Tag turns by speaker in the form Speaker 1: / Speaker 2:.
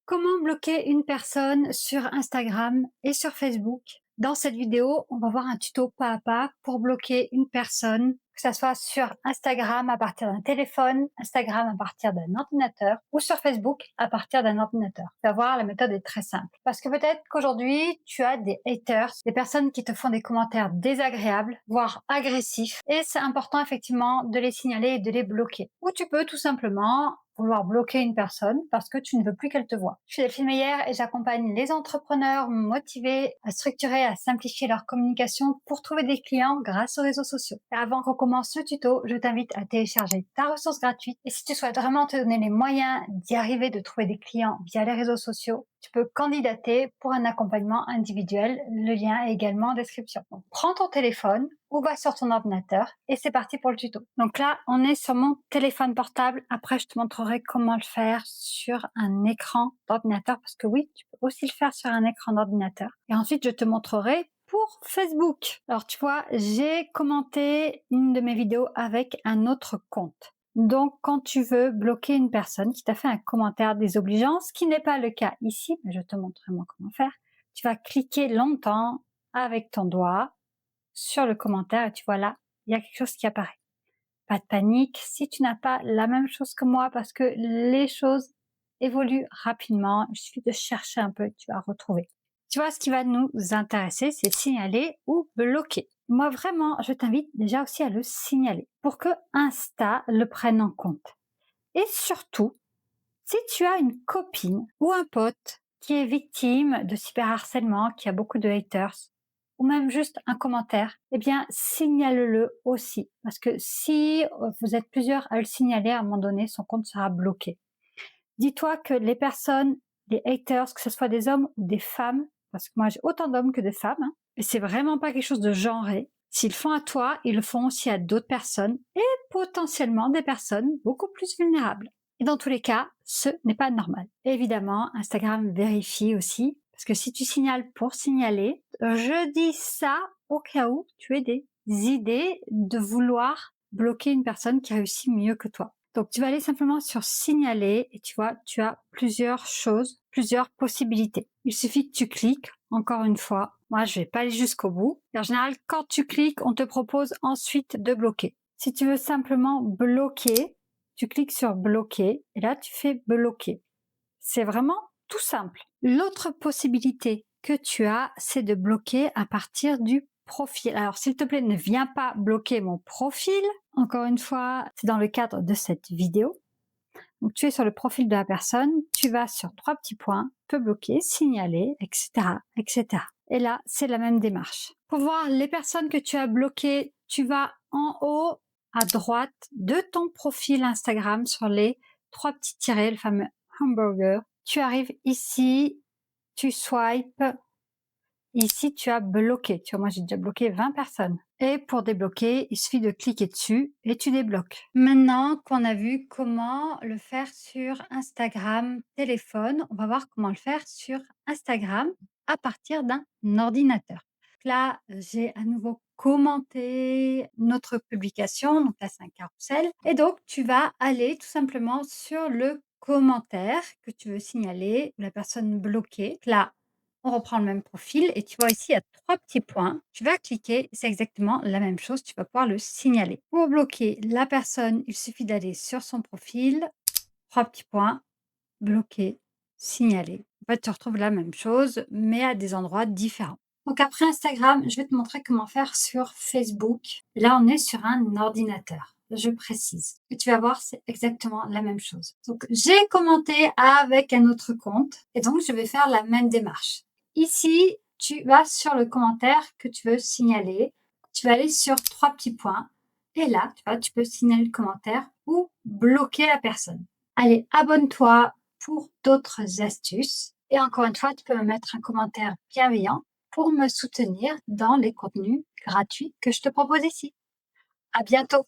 Speaker 1: Comment bloquer une personne sur Instagram et sur Facebook? Dans cette vidéo, on va voir un tuto pas à pas pour bloquer une personne, que ça soit sur Instagram à partir d'un téléphone, Instagram à partir d'un ordinateur ou sur Facebook à partir d'un ordinateur. Tu vas voir, la méthode est très simple. Parce que peut-être qu'aujourd'hui, tu as des haters, des personnes qui te font des commentaires désagréables, voire agressifs, et c'est important effectivement de les signaler et de les bloquer. Ou tu peux tout simplement vouloir bloquer une personne parce que tu ne veux plus qu'elle te voie. Je suis Delphine Meyer et j'accompagne les entrepreneurs motivés à structurer, à simplifier leur communication pour trouver des clients grâce aux réseaux sociaux. Et avant qu'on commence le tuto, je t'invite à télécharger ta ressource gratuite. Et si tu souhaites vraiment te donner les moyens d'y arriver, de trouver des clients via les réseaux sociaux, tu peux candidater pour un accompagnement individuel. Le lien est également en description. Donc, prends ton téléphone ou va sur ton ordinateur et c'est parti pour le tuto. Donc là, on est sur mon téléphone portable. Après, je te montrerai comment le faire sur un écran d'ordinateur parce que oui, tu peux aussi le faire sur un écran d'ordinateur. Et ensuite, je te montrerai pour Facebook. Alors, tu vois, j'ai commenté une de mes vidéos avec un autre compte. Donc, quand tu veux bloquer une personne qui t'a fait un commentaire désobligeant, ce qui n'est pas le cas ici, mais je te montrerai moi comment faire, tu vas cliquer longtemps avec ton doigt sur le commentaire et tu vois là, il y a quelque chose qui apparaît. Pas de panique si tu n'as pas la même chose que moi parce que les choses évoluent rapidement. Il suffit de chercher un peu, tu vas retrouver. Tu vois, ce qui va nous intéresser, c'est signaler ou bloquer. Moi, vraiment, je t'invite déjà aussi à le signaler pour que Insta le prenne en compte. Et surtout, si tu as une copine ou un pote qui est victime de cyberharcèlement, qui a beaucoup de haters, ou même juste un commentaire, eh bien, signale-le aussi. Parce que si vous êtes plusieurs à le signaler, à un moment donné, son compte sera bloqué. Dis-toi que les personnes, les haters, que ce soit des hommes ou des femmes, parce que moi j'ai autant d'hommes que de femmes, hein, et c'est vraiment pas quelque chose de genré. S'ils le font à toi, ils le font aussi à d'autres personnes et potentiellement des personnes beaucoup plus vulnérables. Et dans tous les cas, ce n'est pas normal. Évidemment, Instagram vérifie aussi, parce que si tu signales pour signaler, je dis ça au cas où tu aies des idées de vouloir bloquer une personne qui réussit mieux que toi. Donc, tu vas aller simplement sur signaler et tu vois, tu as plusieurs choses, plusieurs possibilités. Il suffit que tu cliques, encore une fois. Moi, je vais pas aller jusqu'au bout. Et en général, quand tu cliques, on te propose ensuite de bloquer. Si tu veux simplement bloquer, tu cliques sur bloquer et là, tu fais bloquer. C'est vraiment tout simple. L'autre possibilité que tu as, c'est de bloquer à partir du profil. Alors, s'il te plaît, ne viens pas bloquer mon profil. Encore une fois, c'est dans le cadre de cette vidéo. Donc, tu es sur le profil de la personne, tu vas sur trois petits points, peux bloquer, signaler, etc., etc. Et là, c'est la même démarche. Pour voir les personnes que tu as bloquées, tu vas en haut à droite de ton profil Instagram sur les trois petits tirets, le fameux hamburger. Tu arrives ici, tu swipes. Ici, tu as bloqué. Tu vois, moi, j'ai déjà bloqué 20 personnes. Et pour débloquer, il suffit de cliquer dessus et tu débloques. Maintenant qu'on a vu comment le faire sur Instagram téléphone, on va voir comment le faire sur Instagram à partir d'un ordinateur. Là, j'ai à nouveau commenté notre publication. Donc là, c'est un carrousel. Et donc, tu vas aller tout simplement sur le commentaire que tu veux signaler ou la personne bloquée. Là, on reprend le même profil et tu vois ici, il y a 3 petits points. Tu vas cliquer, c'est exactement la même chose, tu vas pouvoir le signaler. Pour bloquer la personne, il suffit d'aller sur son profil, 3 petits points, bloquer, signaler. En fait, tu retrouves la même chose, mais à des endroits différents. Donc après Instagram, je vais te montrer comment faire sur Facebook. Là, on est sur un ordinateur, je précise. Et tu vas voir, c'est exactement la même chose. Donc, j'ai commenté avec un autre compte et donc je vais faire la même démarche. Ici, tu vas sur le commentaire que tu veux signaler. Tu vas aller sur 3 petits points. Et là, tu vois, tu peux signaler le commentaire ou bloquer la personne. Allez, abonne-toi pour d'autres astuces. Et encore une fois, tu peux me mettre un commentaire bienveillant pour me soutenir dans les contenus gratuits que je te propose ici. À bientôt!